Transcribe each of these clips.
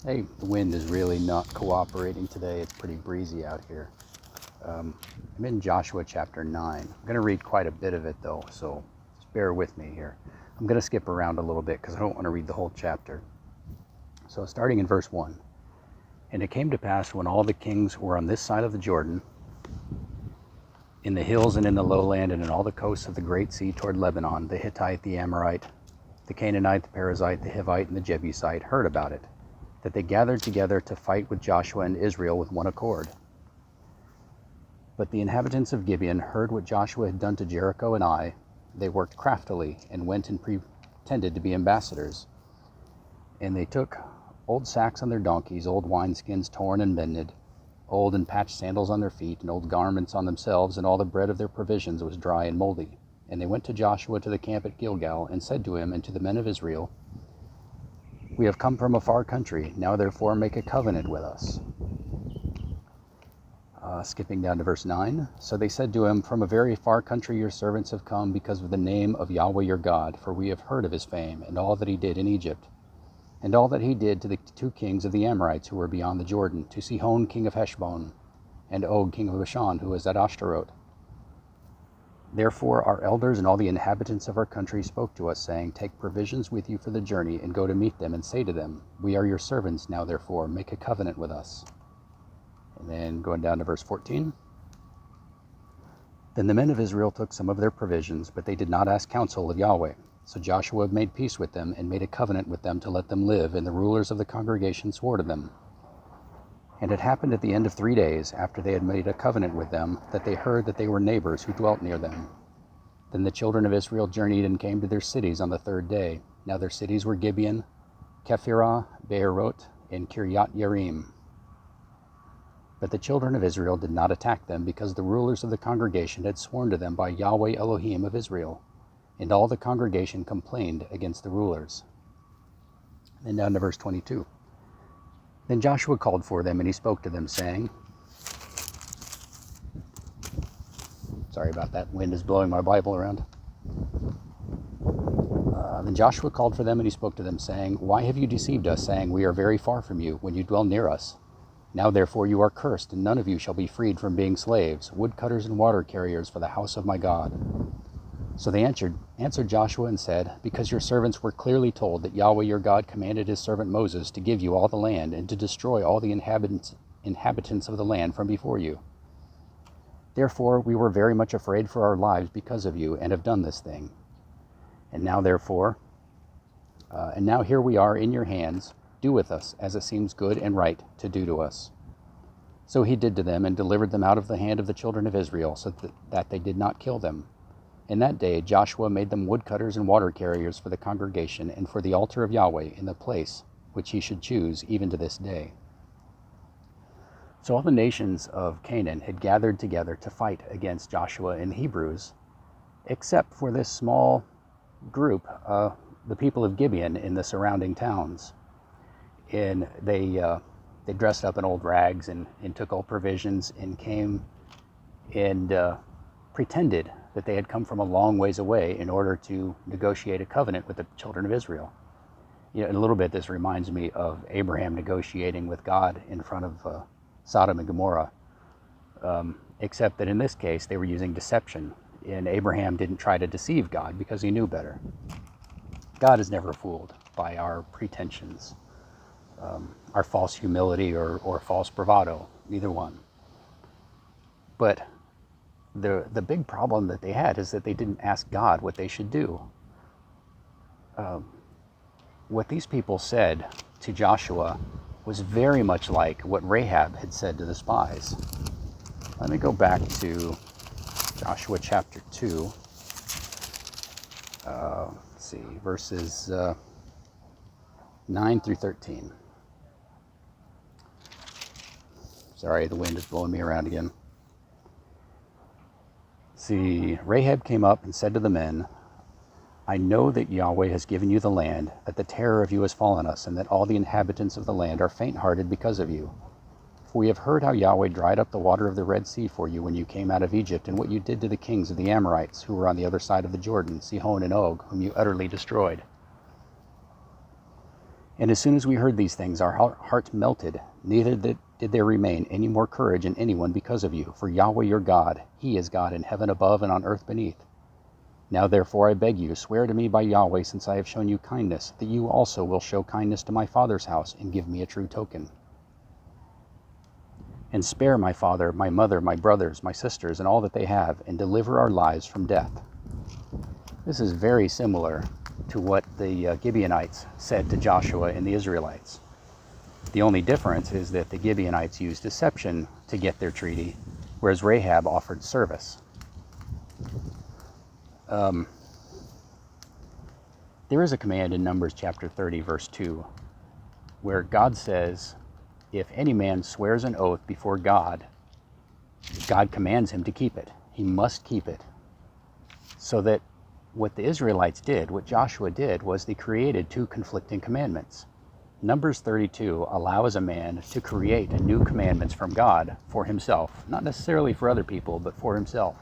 Hey, the wind is really not cooperating today. It's pretty breezy out here. I'm in Joshua chapter 9. I'm going to read quite a bit of it though, so just bear with me here. I'm going to skip around a little bit because I don't want to read the whole chapter. So, starting in verse 1. And it came to pass when all the kings were on this side of the Jordan, in the hills and in the lowland and in all the coasts of the great sea toward Lebanon, the Hittite, the Amorite, the Canaanite, the Perizzite, the Hivite, and the Jebusite heard about it, that they gathered together to fight with Joshua and Israel with one accord. But the inhabitants of Gibeon heard what Joshua had done to Jericho and Ai. They worked craftily and went and pretended to be ambassadors. And they took old sacks on their donkeys, old wineskins torn and mended, old and patched sandals on their feet, and old garments on themselves, and all the bread of their provisions was dry and moldy. And they went to Joshua to the camp at Gilgal, and said to him and to the men of Israel, We have come from a far country. Now therefore make a covenant with us. Skipping down to verse 9. So they said to him, From a very far country your servants have come because of the name of Yahweh your God, for we have heard of his fame, and all that he did in Egypt, and all that he did to the two kings of the Amorites who were beyond the Jordan, to Sihon king of Heshbon, and Og king of Bashan, who was at Ashtaroth. Therefore our elders and all the inhabitants of our country spoke to us, saying, Take provisions with you for the journey, and go to meet them, and say to them, We are your servants, now therefore make a covenant with us. And then going down to verse 14. Then the men of Israel took some of their provisions, but they did not ask counsel of Yahweh. So Joshua made peace with them, and made a covenant with them to let them live, and the rulers of the congregation swore to them. And it happened at the end of 3 days, after they had made a covenant with them, that they heard that they were neighbors who dwelt near them. Then the children of Israel journeyed and came to their cities on the 3rd day. Now their cities were Gibeon, Kephirah, Beeroth, and Kiriath Yearim. But the children of Israel did not attack them, because the rulers of the congregation had sworn to them by Yahweh Elohim of Israel. And all the congregation complained against the rulers. Then down to verse 22. Then Joshua called for them, and he spoke to them, saying, Sorry about that, wind is blowing my Bible around. Then Joshua called for them, and he spoke to them, saying, Why have you deceived us, saying, We are very far from you, when you dwell near us? Now therefore you are cursed, and none of you shall be freed from being slaves, woodcutters and water carriers for the house of my God. So they answered Joshua and said, Because your servants were clearly told that Yahweh your God commanded his servant Moses to give you all the land, and to destroy all the inhabitants of the land from before you. Therefore we were very much afraid for our lives because of you, and have done this thing. And now here we are in your hands. Do with us as it seems good and right to do to us. So he did to them, and delivered them out of the hand of the children of Israel, so that they did not kill them. In that day Joshua made them woodcutters and water carriers for the congregation, and for the altar of Yahweh in the place which he should choose, even to this day. So all the nations of Canaan had gathered together to fight against Joshua and the Hebrews, except for this small group, the people of Gibeon in the surrounding towns. And they dressed up in old rags and took old provisions, and came and pretended that they had come from a long ways away in order to negotiate a covenant with the children of Israel. You know, in a little bit, this reminds me of Abraham negotiating with God in front of Sodom and Gomorrah, except that in this case they were using deception, and Abraham didn't try to deceive God because he knew better. God is never fooled by our pretensions, our false humility or false bravado, either one. But the big problem that they had is that they didn't ask God what they should do. What these people said to Joshua was very much like what Rahab had said to the spies. Let me go back to Joshua chapter 2. Let's see, verses 9 through 13. Sorry, the wind is blowing me around again. See, Rahab came up and said to the men, I know that Yahweh has given you the land, that the terror of you has fallen us, and that all the inhabitants of the land are faint-hearted because of you. For we have heard how Yahweh dried up the water of the Red Sea for you when you came out of Egypt, and what you did to the kings of the Amorites, who were on the other side of the Jordan, Sihon and Og, whom you utterly destroyed. And as soon as we heard these things, our hearts melted. Neither did there remain any more courage in anyone because of you. For Yahweh your God, He is God in heaven above and on earth beneath. Now therefore I beg you, swear to me by Yahweh, since I have shown you kindness, that you also will show kindness to my father's house, and give me a true token. And spare my father, my mother, my brothers, my sisters, and all that they have, and deliver our lives from death. This is very similar to what the Gibeonites said to Joshua and the Israelites. The only difference is that the Gibeonites used deception to get their treaty, whereas Rahab offered service. There is a command in Numbers chapter 30, verse 2, where God says, if any man swears an oath before God, God commands him to keep it. He must keep it. So that what the Israelites did, what Joshua did, was they created two conflicting commandments. Numbers 32 allows a man to create new commandments from God for himself, not necessarily for other people, but for himself.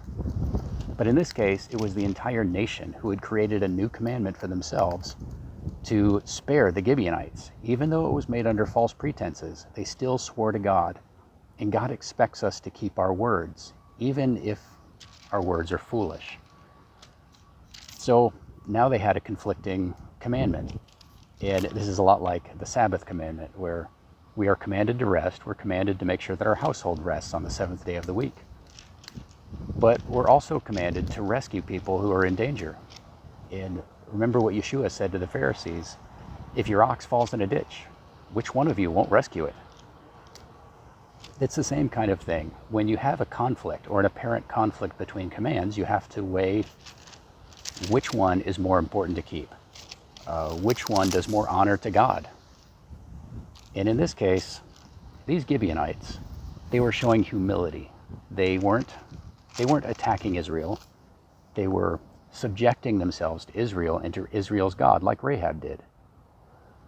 But in this case, it was the entire nation who had created a new commandment for themselves to spare the Gibeonites. Even though it was made under false pretenses, they still swore to God. And God expects us to keep our words, even if our words are foolish. So now they had a conflicting commandment. And this is a lot like the Sabbath commandment, where we are commanded to rest. We're commanded to make sure that our household rests on the seventh day of the week. But we're also commanded to rescue people who are in danger. And remember what Yeshua said to the Pharisees, if your ox falls in a ditch, which one of you won't rescue it? It's the same kind of thing. When you have a conflict or an apparent conflict between commands, you have to weigh which one is more important to keep. Which one does more honor to God? And in this case, these Gibeonites, they were showing humility. They weren't attacking Israel. They were subjecting themselves to Israel and to Israel's God, like Rahab did.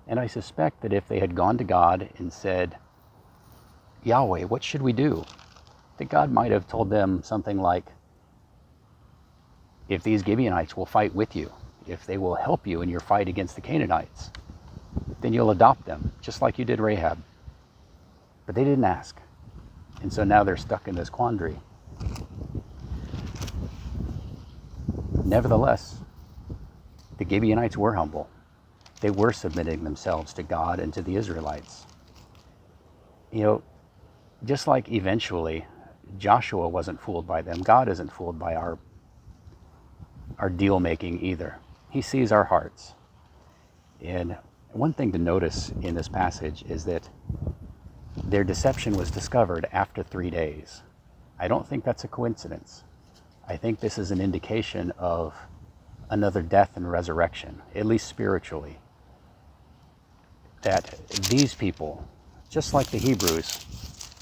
And I suspect that if they had gone to God and said, Yahweh, what should we do? That God might have told them something like, if these Gibeonites will fight with you, if they will help you in your fight against the Canaanites, then you'll adopt them, just like you did Rahab. But they didn't ask. And so now they're stuck in this quandary. Nevertheless, the Gibeonites were humble. They were submitting themselves to God and to the Israelites. You know, just like eventually Joshua wasn't fooled by them, God isn't fooled by our deal making either. He sees our hearts. And one thing to notice in this passage is that their deception was discovered after 3 days. I don't think that's a coincidence. I think this is an indication of another death and resurrection, at least spiritually. That these people, just like the Hebrews,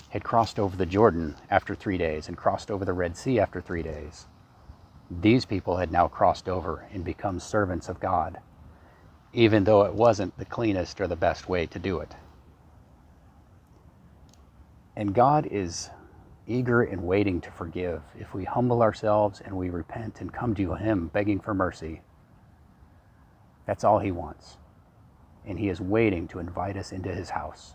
had crossed over the Jordan after 3 days and crossed over the Red Sea after 3 days. These people had now crossed over and become servants of God, even though it wasn't the cleanest or the best way to do it. And God is eager and waiting to forgive if we humble ourselves and we repent and come to Him begging for mercy. That's all He wants. And He is waiting to invite us into His house.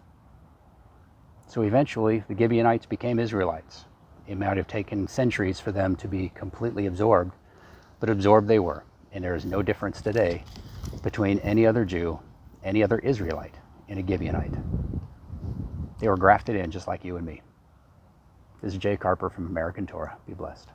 So eventually, the Gibeonites became Israelites. It might have taken centuries for them to be completely absorbed, but absorbed they were. And there is no difference today between any other Jew, any other Israelite, and a Gibeonite. They were grafted in just like you and me. This is Jay Carper from American Torah. Be blessed.